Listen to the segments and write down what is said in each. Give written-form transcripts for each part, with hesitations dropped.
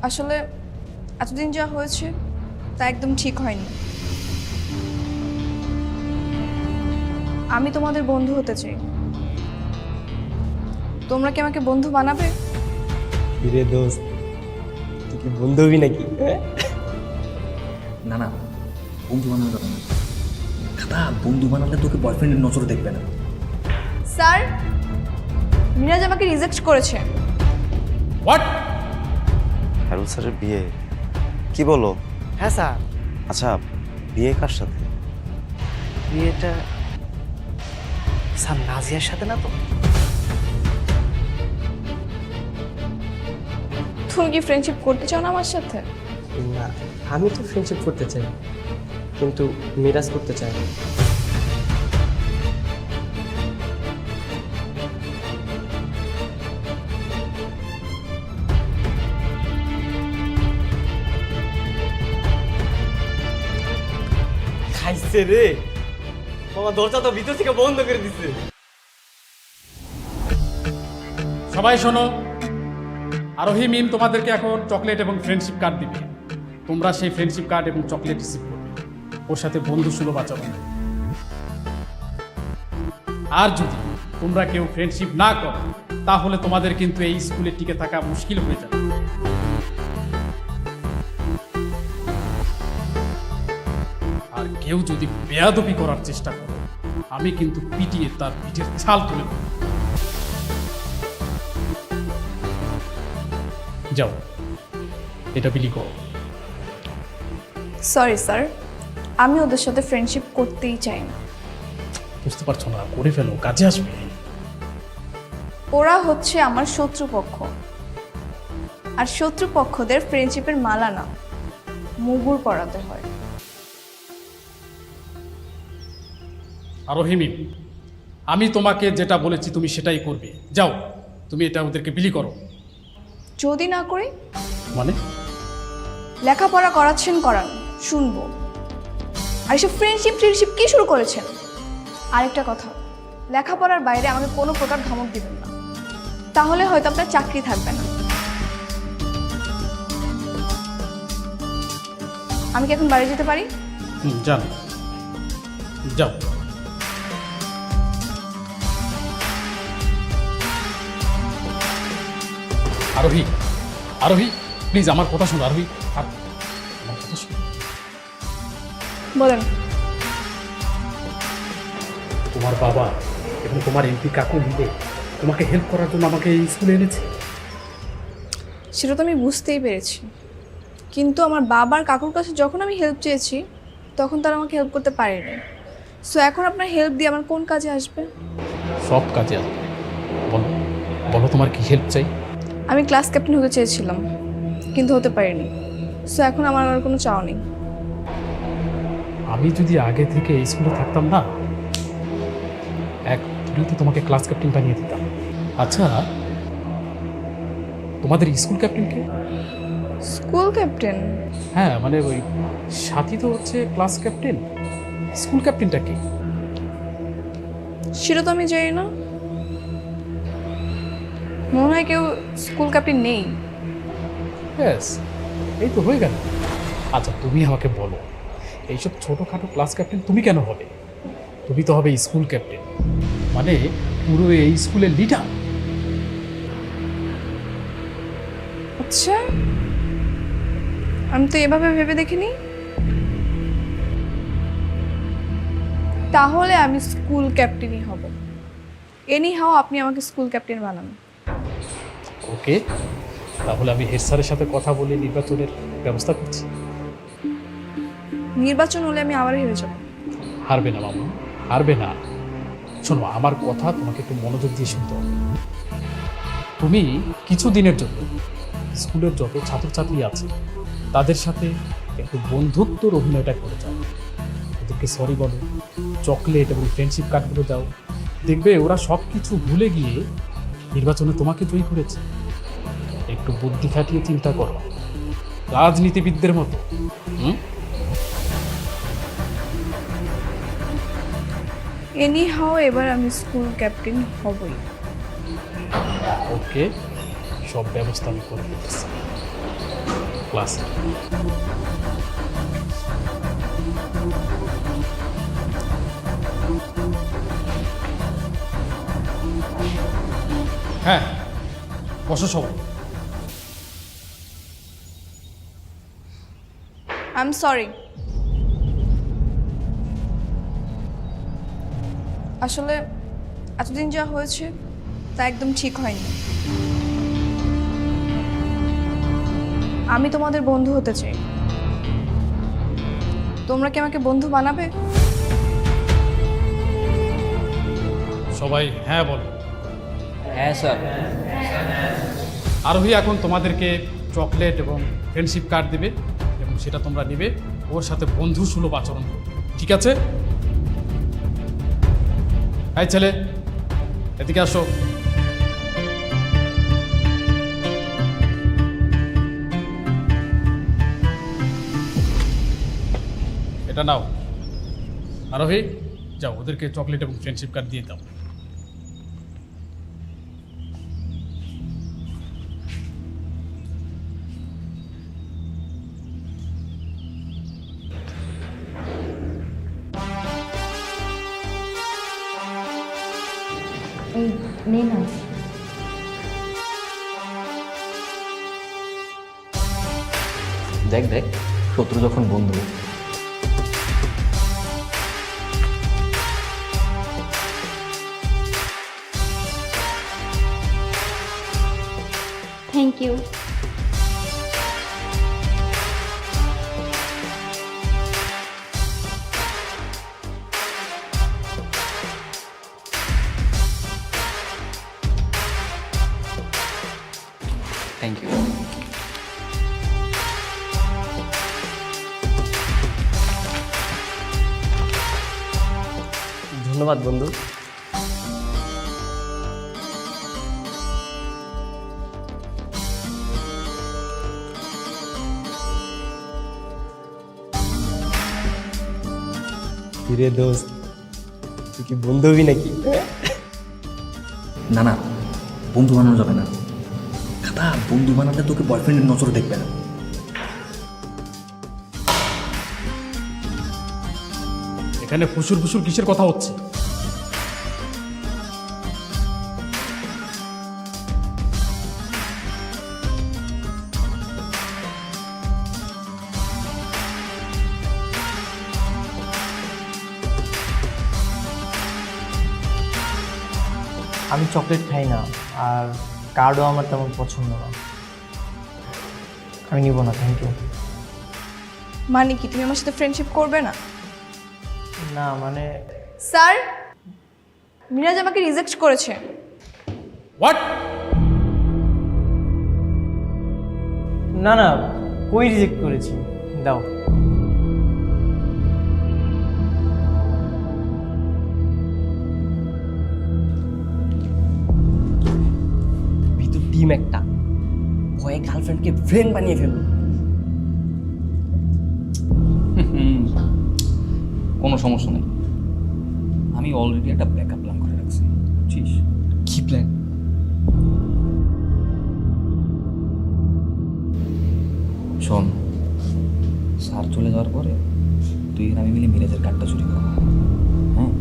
আসলে এতদিন যা হয়েছে তা একদম ঠিক হয়নি। আমি তোমাদের বন্ধু হতে চাই। তোমরা কি আমাকে বন্ধু বানাবে? রে দোস্ত, তুই কি বন্ধু হবি নাকি? না না, বন্ধু বানানো যাবে না। দাদা, বন্ধু বানালে তোকে বয়ফ্রেন্ডের নজরে দেখবে না। স্যার, মিরাজ আমাকে রিজেক্ট করেছে। হোয়াট? হারুন স্যারের বিয়ে? কি বলো? হ্যাঁ স্যার, আচ্ছা, বিয়ে কার সাথে? বিয়েটা স্যার নাজিয়ার সাথে না তো? তুমি কি ফ্রেন্ডশিপ করতে চাও না আমার সাথে? না, আমি তো ফ্রেন্ডশিপ করতে চাই, কিন্তু মিরাজ করতে চাই না। খাইছে রে মামা, দরজা তো ভিতর থেকে বন্ধ করে দিছে। সবাই শোনো, আরোহী মিম তোমাদেরকে এখন চকলেট এবং ফ্রেন্ডশিপ কার্ড দিবে। তোমরা সেই ফ্রেন্ডশিপ কার্ড এবং চকলেট রিসিভ করবে। ওর সাথে বন্ধু সুলভ আচরণ। আর যদি তোমরা কেউ ফ্রেন্ডশিপ না করো, তাহলে তোমাদের কিন্তু এই স্কুলে টিকে থাকা মুশকিল হয়ে যাবে। আর কেউ যদি বেয়াদবি করার চেষ্টা করে, আমি কিন্তু পিটিয়ে তার পিঠের ছাল তুলে দেব। যাও, এটা বিলি করো। সরি স্যার, আমি ওদের সাথে ফ্রেন্ডশিপ করতেই চাই না। বুঝতে পারছো না? করে ফেলো, কাজে আসবে। ওরা হচ্ছে আমার শত্রুপক্ষ, আর শত্রুপক্ষদের ফ্রেন্ডশিপের মালা না, মুগুর পরাতে হয়। আরোহী মিম, আমি তোমাকে যেটা বলেছি তুমি সেটাই করবে। যাও, তুমি এটা ওদেরকে বিলি করো। যদি না করি? মানে? লেখাপড়া করাচ্ছেন করান, শুনবো। আর এসব ফ্রেন্ডশিপ কি শুরু করেছেন? আরেকটা কথা, লেখাপড়ার বাইরে আমাকে কোনো প্রকার ধমক দিবেন না, তাহলে হয়তো আপনার চাকরি থাকবে না। আমি কি এখন বাড়ি যেতে পারি? যান, যাও। আরোহী, আরোহী, প্লিজ আমার কথা শোনো। আরোহী, আমার কথা শোনো। বলেন। তোমার বাবা এবং তোমার এমপি কাকু মিলে তোমাকে হেল্প করার জন্য আমাকে এই স্কুলে এনেছে। সেটা তো আমি বুঝতেই পেরেছি, কিন্তু আমার বাবার কাকুর কাছে যখন আমি হেল্প চেয়েছি তখন তারা আমাকে হেল্প করতে পারেনি। সো এখন আপনার হেল্প দিয়ে আমার কোন কাজে আসবে? সব কাজে আসবে। বলো, বলো তোমার কি হেল্প চাই? আমি ক্লাস ক্যাপ্টেন হতে চেয়েছিলাম, কিন্তু হতে পারিনি। সো এখন আমার আর কোনো চাও নেই। আমি যদি আগে থেকে এই স্কুলে থাকতাম না, এক দুটি তোমাকে ক্লাস ক্যাপ্টেন বানিয়ে দিতাম। আচ্ছা, তোমাদের স্কুল ক্যাপ্টেনকে? School captain? হ্যাঁ, মানে ওই সাথী তো হচ্ছে ক্লাস ক্যাপ্টেন। স্কুল ক্যাপ্টেনটা কে? সেটা তো আমি জানি না। মনে হয় কেউ স্কুল ক্যাপ্টেন নেই। ব্যাস, এই তো হয়ে গেল। আচ্ছা, তুমি আমাকে বলো, এইসব ছোটোখাটো ক্লাস ক্যাপ্টেন তুমি কেন হবে? তুমি তো হবে স্কুল ক্যাপ্টেন, মানে পুরো এই স্কুলের লিডার। আচ্ছা, আমি তো এভাবে ভেবে দেখিনি। তাহলে আমি স্কুল ক্যাপ্টেনই হব। এনি হাও আপনি আমাকে স্কুল ক্যাপ্টেন বানান। ওকে, তাহলে আমি হেড স্যারের সাথে কথা বলে নির্বাচনের ব্যবস্থা করছি। নির্বাচন হলে আমি আবার হেরে যাব। হারবে না মামু, হারবে না। শোনো, আমার কথা তোমাকে একটু মনোযোগ দিয়ে শুনতে হবে। তুমি কিছু দিনের জন্য স্কুলের যত ছাত্রছাত্রী আছে তাদের সাথে একটু বন্ধুত্বর অভিনয়টা করে যাও। ওদেরকে সরি বলো, চকলেট এবং ফ্রেন্ডশিপ কার্ডগুলো দাও। দেখবে ওরা সব কিছু ভুলে গিয়ে নির্বাচনে তোমাকে জয়ী করেছে। একটু বুদ্ধি খাটিয়ে চিন্তা করো, রাজনীতিবিদদের মতো। এনি হাও এবার আমি স্কুল ক্যাপ্টেন হবই। ওকে, সব ব্যবস্থা আমি করে দিতেছি ক্লাসে। হ্যাঁ, বসো সবাই। I am sorry. আসলে এতদিন যা হয়েছে তা একদম ঠিক হয়নি। আমি তোমাদের বন্ধু হতে চাই। তোমরা কি আমাকে বন্ধু বানাবে? সবাই হ্যাঁ বলো। হ্যাঁ স্যার। আরোহী এখন তোমাদেরকে চকলেট এবং ফ্রেন্ডশিপ কার্ড দেবে এবং সেটা তোমরা নেবে, ওর সাথে বন্ধু সুলভ আচরণ করবে, ঠিক আছে? এই ছেলে, এদিকে আসো। এটা নাও। আরোহী, যাও ওদেরকে চকলেট এবং ফ্রেন্ডশিপ কার্ড দিয়ে দাও। এই নে না। দেখ দেখ, শত্রু যখন বন্ধু। Thank you. Thank you. ধন্যবাদ বন্ধু। কিরে দোস্ত, তুই কি বন্ধু হবি নাকি? না না, বন্ধু বানানো যাবে না দাদা। বন্ধু বানালে তোকে বয়ফ্রেন্ডের নজরে দেখবে না। এখানে ফুসুর ফুসুর কিসের কথা হচ্ছে? আমি চকলেট খাই না, আর কার্ডও আমার তেমন পছন্দ না। আমি নিব না, থ্যাংক ইউ। মানে কি তুমি আমার সাথে ফ্রেন্ডশিপ করবে না? না মানে স্যার, মিরাজ আমাকে রিজেক্ট করেছে। হোয়াট? না না, কই রিজেক্ট করেছি? দাও। ভিতর টিম একটা ভয়ে গার্লফ্রেন্ডকে ফ্রেন্ড বানিয়ে ফেললো। কোনো সমস্যা নেই, আমি অলরেডি একটা ব্যাকআপ প্ল্যান করে রাখছি, বুঝছিস? কি প্ল্যান? শোন, স্যার চলে যাওয়ার পরে তুই আর আমি মিলে মিরাজের কার্ডটা চুরি করবো। হ্যাঁ,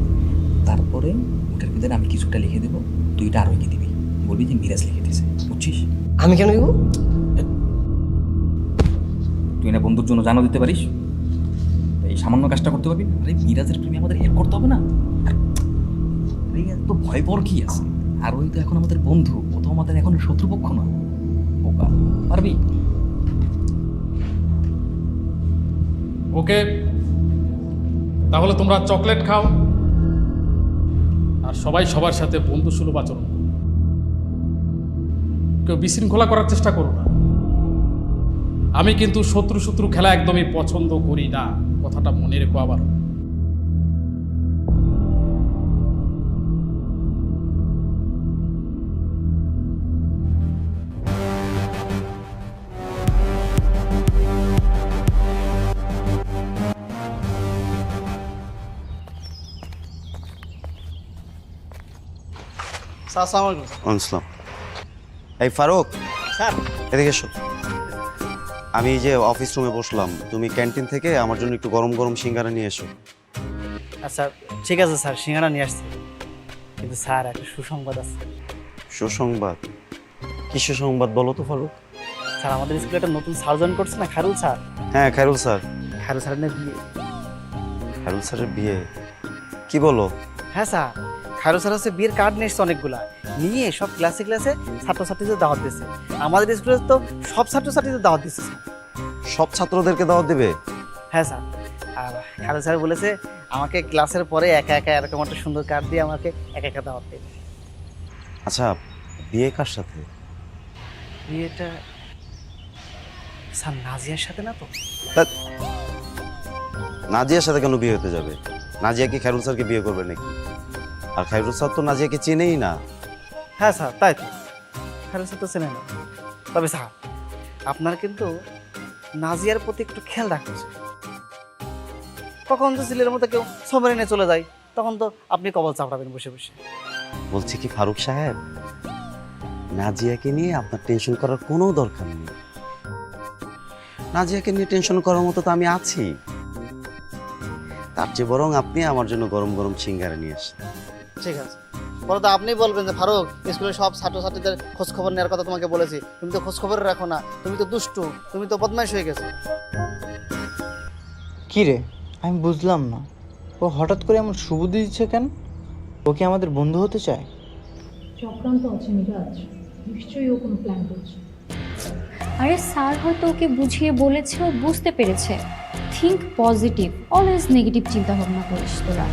তারপরে ওটার ভিতরে আমি কিছুটা লিখে দেবো, তুই এটা আরোহীকে দিবি, বলবি যে মিরাজ লিখে দিয়েছে, বুঝছিস? আমি কেন দিব? তুই না বন্ধুর জন্য জানো দিতে পারিস, এই সামান্য কাজটা করতে পারবি? আরে মিরাজের প্রেমে আমাদের হেল্প করতে হবে না? আরে এত ভয় পর কি আছে? আর ওই তো এখন আমাদের বন্ধু, ও তো আমাদের এখন শত্রুপক্ষ না। বোকা, পারবি? ওকে, তাহলে তোমরা চকলেট খাও আর সবাই সবার সাথে বন্ধু সুলভ আচরণ করো। কেউ বিশৃঙ্খলা করার চেষ্টা করো না। আমি কিন্তু শত্রু শত্রু খেলা একদমই পছন্দ করি না, কথাটা মনে রেখো আবার। আসসালাম। এই ফারুক, স্যার এদিকে এসো। আমি এই যে অফিস রুমে বসলাম, তুমি ক্যান্টিন থেকে আমার জন্য একটু গরম গরম সিঙ্গারা নিয়ে এসো। আচ্ছা ঠিক আছে স্যার, সিঙ্গারা নিয়ে আসছি। কিন্তু স্যার একটা সুসংবাদ আছে। সুসংবাদ? কি সুসংবাদ বলো তো ফারুক? স্যার আমাদের স্কুলে একটা নতুন স্যার জয়েন করছে না, খায়রুল স্যার। হ্যাঁ, খায়রুল স্যার। খায়রুল স্যারের না বিয়ে। খায়রুল স্যারের বিয়ে? কি বলো? হ্যাঁ স্যার, খায়রুল স্যার হচ্ছে বিয়ের কার্ড নিয়ে এসছে অনেকগুলা, নিয়ে সব ক্লাসে ক্লাসে ছাত্রছাত্রীদের দাওয়াত দিচ্ছে। আমাদের স্কুলে তো সব ছাত্রছাত্রীদের দাওয়াত দিচ্ছে স্যার। সব ছাত্রদেরকে দাওয়াত দেবে? হ্যাঁ স্যার, আর খায়রুল স্যার বলেছে আমাকে ক্লাসের পরে একা একা এরকম একটা সুন্দর কার্ড দিয়ে আমাকে একা একা দাওয়াত দেবে। আচ্ছা, বিয়ে কার সাথে? বিয়েটা স্যার নাজিয়ার সাথে না তো? তা নাজিয়ার সাথে কেন বিয়ে হতে যাবে? নাজিয়া কি খায়রুল স্যারকে বিয়ে করবে নাকি? আর খায়রুল স্যার তো নাজিয়াকে চেনেই না। হ্যাঁ স্যার, তাই তো, খায়রুল স্যার তো চেনে না। তবে স্যার আপনার কিন্তু নাজিয়ার প্রতি একটু খেয়াল রাখতে হবে। কখন তো ছেলের মতো কেউ সময় নিয়ে চলে যায়, তখন তো আপনি কবল চাপড়াবেন বসে বসে। বলছি কি ফারুক সাহেব, নাজিয়াকে নিয়ে আপনার টেনশন করার কোনো দরকার নেই। নাজিয়াকে নিয়ে টেনশন করার মতো তো আমি আছি। তার চেয়ে বরং আপনি আমার জন্য গরম গরম সিঙ্গারা নিয়ে আসেন। ঠিক আছে, পরে তো আপনি বলবেন যে ফারুক, স্কুলের সব ছাত্রছাত্রীদের খোঁজ খবর নেওয়ার কথা তোমাকে বলেছি, তুমি তো খোঁজ খবর রাখো না, তুমি তো দুষ্টু, তুমি তো বদমাইশ হয়ে গেছো। কি রে, আমি বুঝলাম না, ও হঠাৎ করে এমন সুবুদ্ধি দিচ্ছে কেন? ও কি আমাদের বন্ধু হতে চায়? চক্রান্ত আছে মিরাজ, নিশ্চয়ই ও কোনো প্ল্যান করছে। আরে স্যার হয়তো ওকে বুঝিয়ে বলেছে, ও বুঝতে পেরেছে। থিঙ্ক পজিটিভ, অলওয়েজ নেগেটিভ চিন্তা ভাবনা করিস তোরা।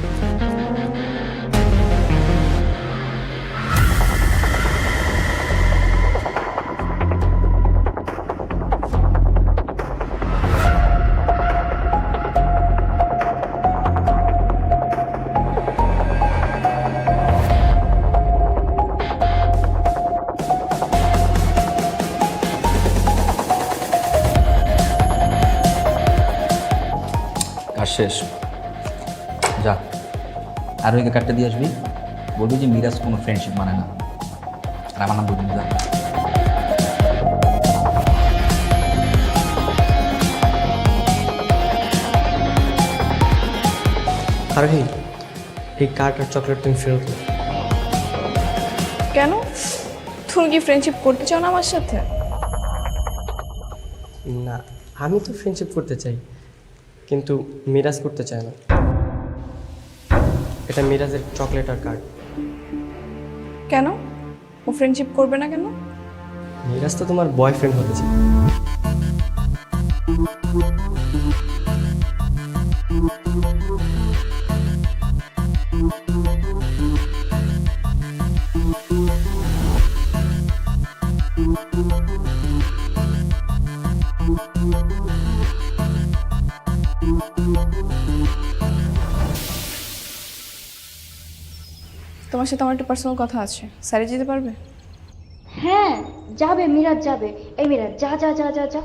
কাজ শেষ, যা আর ওইকে কাটতে দিয়ে আসবি, বলবি যে মিরাজ কোনো ফ্রেন্ডশিপ মানে না, আর আমার নাম বলবি না, যা। আর এই কার্ড আর চকলেট তুমি ফেরত দাও। কেন? তুমি কি ফ্রেন্ডশিপ করতে চাও না আমার সাথে? না, আমি তো ফ্রেন্ডশিপ করতে চাই, কিন্তু মিরাজ করতে চায় না। এটা মিরাজের চকলেট আর কার্ড। কেন ও ফ্রেন্ডশিপ করবে না কেন? মিরাজ তো তোমার বয়ফ্রেন্ড হতে চায়। তোমার সাথে আমার একটা পার্সোনাল কথা আছে, স্যারে যেতে পারবে? হ্যাঁ যাবে, মিরাজ যাবে। এই মিরাজ, যা যা যা যা যা।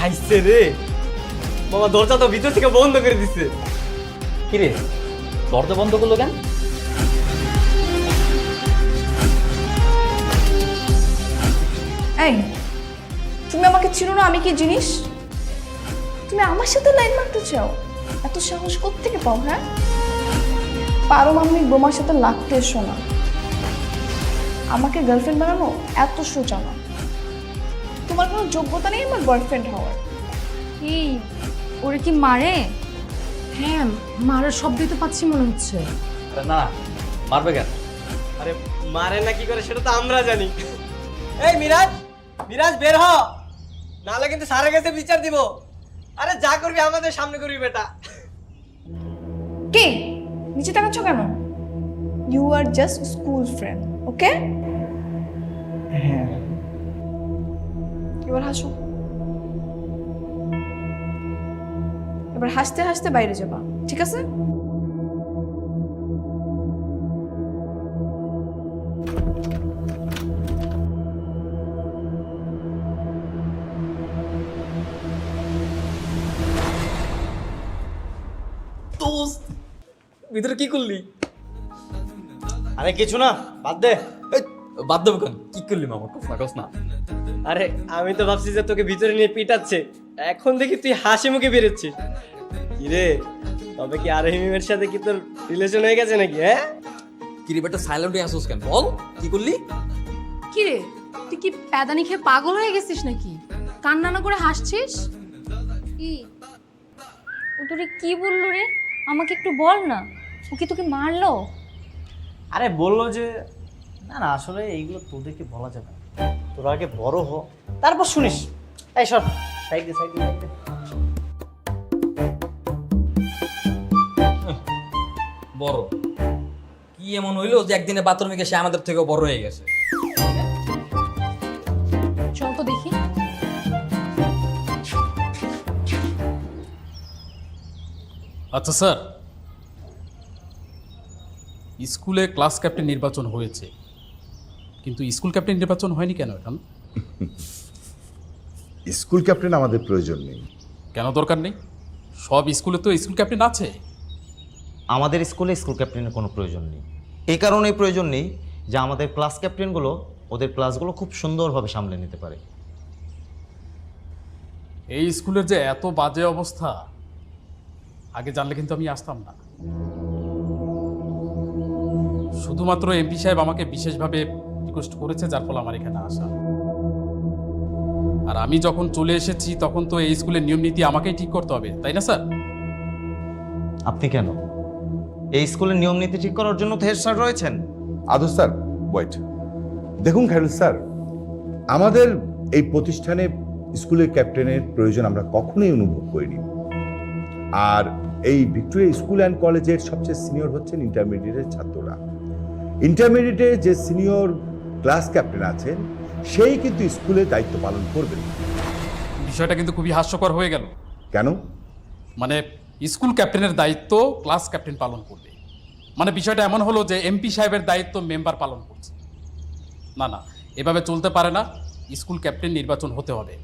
খাইছে রে বাবা, দরজা তো ভিতর থেকে বন্ধ করে দিচ্ছে। কি রে, দরজা বন্ধ করলো কেন? এই, তুমি আমাকে চিনো না আমি কি জিনিস? তুমি আমার সাথে লাইন মারতে চাও? এত সাহস কোত্থেকে পাও? হ্যাঁ, পারমাণবিক বোমার সাথে লাগতে এসো না। আমাকে গার্লফ্রেন্ড বানানো এত সোজা না। তোমার কোনো যোগ্যতা নেই আমার বয়ফ্রেন্ড হওয়ার। এই, ওরে কি মারে? হ্যাঁ, মারার শব্দই তো পাচ্ছি মনে হচ্ছে। না, মারবে কেন? আরে মারে না কি করে সেটা তো আমরা জানি। এই মিরাজ, মিরাজ বের হ, নাহলে কিন্তু স্যারের কাছে বিচার দিব। আরে যা করবি আমাদের সামনে করবি বেটা। কি নিচে তাকাচ্ছ কেন? You are just school friend, okay? হাসো। এবার হাসতে হাসতে বাইরে যাবা, ঠিক আছে? দোস্ত ভিতরে কি করলি? আরে কিছু না, বাদ দে। এই, বাদ দেবো কেন? কি করলি মামা? ফাঁকস না। আরে আমি তো ভাবছি যে তোকে ভিতরে নিয়ে পিটাচ্ছে, এখন দেখি তুই হাসি মুখে বেরোচ্ছিস। কিরে, তবে কি আরহিমের সাথে কি তোর রিলেশন হয়ে গেছে নাকি? হ্যাঁ, কি রে বেটা সাইলেন্ট হয়ে আসোস কেন? বল কি করলি? কি রে, তুই কি প্যাদানি খেয়ে পাগল হয়ে গেছিস নাকি? কান্না না করে হাসছিস? কি ও তোরে কি বললো রে? আমাকে একটু বল না, ও কি তোকে মারলো? আরে বললো যে না না, আসলে এইগুলো তোদেরকে বলা যাবে না, তোরা আগে বড় হ, তারপর শুনিস। এই সব সাইড দে, সাইড দে, সাইড দে। বড় কি এমন হইলো যে একদিনে বাথরুমে গেছে আমাদের থেকেও বড় হয়ে গেছে? চল তো দেখি। আচ্ছা স্যার, স্কুলে ক্লাস ক্যাপ্টেন নির্বাচন হয়েছে, কিন্তু স্কুল ক্যাপ্টেন নির্বাচন হয়নি কেন এখন? স্কুল ক্যাপ্টেন আমাদের প্রয়োজন নেই। কেন দরকার নেই? সব স্কুলে তো স্কুল ক্যাপ্টেন আছে। আমাদের স্কুলে স্কুল ক্যাপ্টেনের কোনো প্রয়োজন নেই। এই কারণেই প্রয়োজন নেই যে আমাদের ক্লাস ক্যাপ্টেনগুলো ওদের ক্লাসগুলো খুব সুন্দরভাবে সামলে নিতে পারে। এই স্কুলের যে এত বাজে অবস্থা, আগে জানলে কিন্তু আমি আসতাম না। শুধুমাত্র এমপি সাহেব আমাকে বিশেষভাবে রিকোয়েস্ট করেছে, যার ফলে আমার এখানে আসা। আর আমি যখন চলে এসেছি তখন তো এই স্কুলের নিয়ম নীতি আমাকেই ঠিক করতে হবে, তাই না স্যার? আপনি কেন? এই স্কুলের নিয়ম নীতি ঠিক করার জন্য তো হেড স্যার রয়েছেন। আদর স্যার, ওয়েট। দেখুন খায়রুল স্যার, আমাদের এই প্রতিষ্ঠানে স্কুলের ক্যাপ্টেনের প্রয়োজন আমরা কখনোই অনুভব করিনি। আর এই ভিক্টোরিয়া স্কুল অ্যান্ড কলেজের সবচেয়ে সিনিয়র হচ্ছেন ইন্টারমিডিয়েটের ছাত্ররা। ইন্টারমিডিয়েটে যে সিনিয়র ক্লাস ক্যাপ্টেন আছেন সেই কিন্তু স্কুলে দায়িত্ব পালন করবেন। বিষয়টা কিন্তু খুবই হাস্যকর হয়ে গেল। কেন? মানে স্কুল ক্যাপ্টেনের দায়িত্ব ক্লাস ক্যাপ্টেন পালন করবে, মানে বিষয়টা এমন হলো যে এমপি সাহেবের দায়িত্ব মেম্বার পালন করছে। না না, এভাবে চলতে পারে না। স্কুল ক্যাপ্টেন নির্বাচন হতে হবে।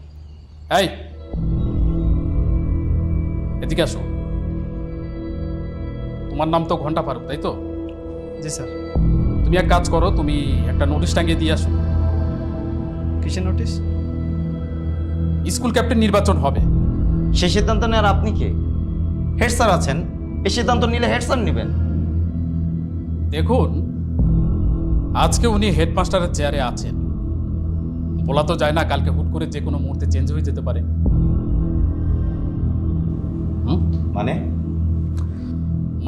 এই এদিকে আসো। তোমার নাম তো ঘন্টা ফারুক, তাই তো? জি স্যার। তুমি এক কাজ করো, তুমি একটা নোটিশ টাঙিয়ে দিয়ে আসো। কিসের নোটিশ? স্কুল ক্যাপ্টেন নির্বাচন হবে। সেই সিদ্ধান্ত নেওয়ার আপনি কে? হেড স্যার আছেন, এই সিদ্ধান্ত নিলে হেড স্যার নেবেন। দেখুন, আজকে উনি হেডমাস্টারের চেয়ারে আছেন, বলা তো যায় না, কালকে হুট করে যে কোনো মুহূর্তে চেঞ্জ হয়ে যেতে পারে।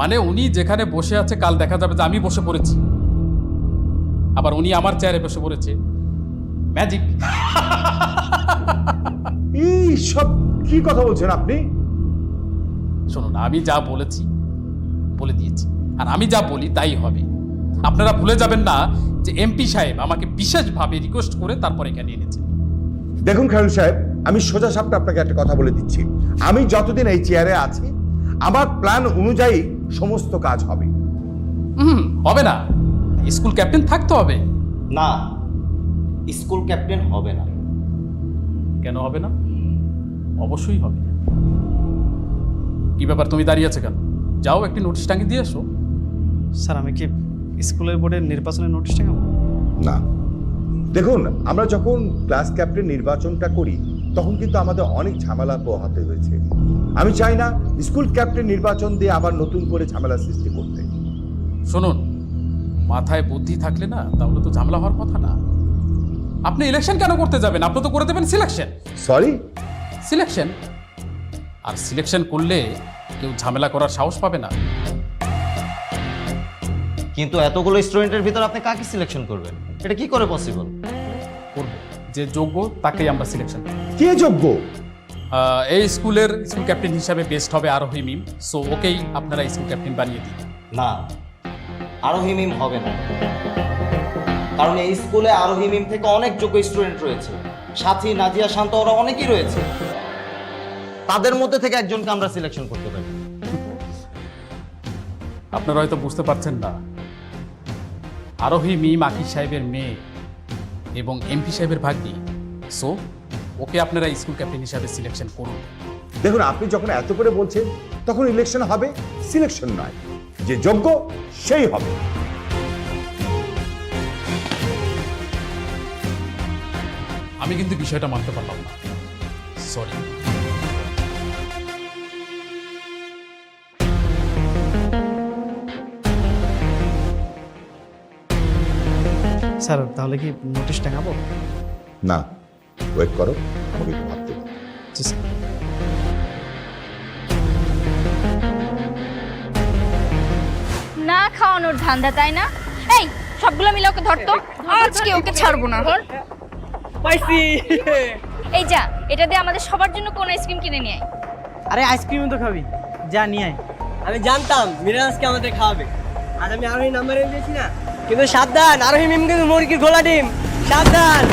মানে উনি যেখানে বসে আছে কাল দেখা যাবে যে আমি বসে পড়েছি, আবার উনি আমার চেয়ারে বসে পড়েছে। ম্যাজিক। এই সব কি কথা বলছেন আপনি? শোনো না, আমি যা বলেছি বলে দিয়েছি, আর আমি যা বলি তাই হবে। আপনারা ভুলে যাবেন না যে এমপি সাহেব আমাকে বিশেষভাবে রিকোয়েস্ট করে তারপর এখানে এনেছেন। দেখুন খায়রুল সাহেব, আমি সোজা সাপটা আপনাকে একটা কথা বলে দিচ্ছি। আমি যতদিন এই চেয়ারে আছি আমার প্ল্যান অনুযায়ী সমস্ত কাজ হবে। হবে না, স্কুল ক্যাপ্টেন থাকতে হবে। না, স্কুল ক্যাপ্টেন হবে না। কেন হবে না? অবশ্যই হবে। কি ব্যাপার, তুমি দাঁড়িয়ে আছে কেন? যাও একটি নোটিশ টাঙিয়ে দিয়ে এসো। স্যার আমি কি স্কুলের বোর্ডের নির্বাচনের নোটিশ টাঙাবো? না, দেখুন আমরা যখন ক্লাস ক্যাপ্টেন নির্বাচনটা করি তখন কিন্তু আমাদের অনেক ঝামেলা পোহাতে হয়েছে। আমি চাই না স্কুল ক্যাপ্টেন নির্বাচন দিয়ে আবার নতুন করে ঝামেলা সৃষ্টি করতে। শুনুন, মাথায় বুদ্ধি থাকলে না তাহলে তো ঝামেলা হওয়ার কথা না। আপনি ইলেকশন কেন করতে যাবেন? আপনি তো করে দেবেন সিলেকশন। Sorry, selection. আর সিলেকশন করলে কেউ ঝামেলা করার সাহস পাবে না। কিন্তু এতগুলো স্টুডেন্টের ভিতর আপনি কাকে সিলেকশন করবেন? এটা কি করে পসিবল? করব, যে যোগ্য তাকেই আমরা সিলেকশন করব। কে যোগ্য? এই স্কুলের স্কুল ক্যাপ্টেন হিসাবে বেস্ট হবে আরোহী মিম, সো ওকেই আপনারা স্কুল ক্যাপ্টেন বানিয়ে দিন। না, আরোহী মিম হবে না, কারণ এই স্কুলে আরোহী মিম থেকে অনেক যোগ্য স্টুডেন্ট রয়েছে। সাথী, নাজিয়া, শান্ত ওরা অনেকেই রয়েছে। তাদের মধ্যে থেকে একজনকে আমরা সিলেকশন করতে পারি। আপনারা হয়তো বুঝতে পারছেন না, আরোহী মিম আকিব সাহেবের মেয়ে এবং এমপি সাহেবের ভাগ্নি, সো ওকে আপনারা স্কুল ক্যাপ্টেন হিসাবে সিলেকশন করুন। দেখুন, আপনি যখন এত করে বলছেন তখন ইলেকশন হবে, সিলেকশন নয়। যে যোগ্য সেই হবে। আমি কিন্তু বিষয়টা মানতে পারলাম না, সরি। স্যার তাহলে কি নোটিশ টাঙাবো? না, ওয়েট করো, আমাকে একটু ভাবতে দাও। জি স্যার। না খাওয়ানোর ধান্দা, তাই না? এই সবগুলো মিলে ওকে ধরতো, আজকে ওকে ছাড়বো না। পাইছি। এই যা, এটা দিয়ে আমাদের সবার জন্য কোন আইসক্রিম কিনে নিয়ে আয়। আরে আইসক্রিমও তো খাবি, যা নিয়ে আয়। আমি জানতাম মিরাজকে আমাদের খাওয়াবে, আর আমি আরোহী নাম্বার দিয়েছি না। কিন্তু সাবধান, আরোহী মিম কিন্তু মুরগির ঘোলা ডিম, সাবধান।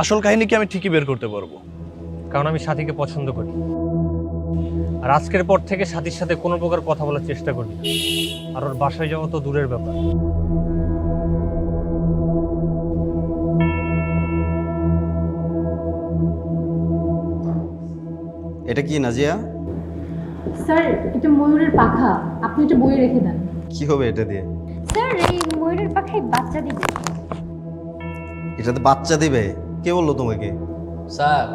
আসল কাহিনী কি আমি ঠিকই বের করতে পারবো, কারণ আমি সাথীকে পছন্দ করি। আর আজকের পর থেকে সাথীর সাথে কোনো প্রকার কথা বলার চেষ্টা করি না। আর ওর বাসায় যাওয়া তো দূরের ব্যাপার। এটা কি নাজিয়া? স্যার এটা ময়ূরের পাখা, আপনি এটা বইয়ে রেখে দেন। কি হবে এটা দিয়ে? স্যার এই ময়ূরের পাখায় বাচ্চা দিবে। এটাতে বাচ্চা দিবে? কে বললো তোমাকে? স্যার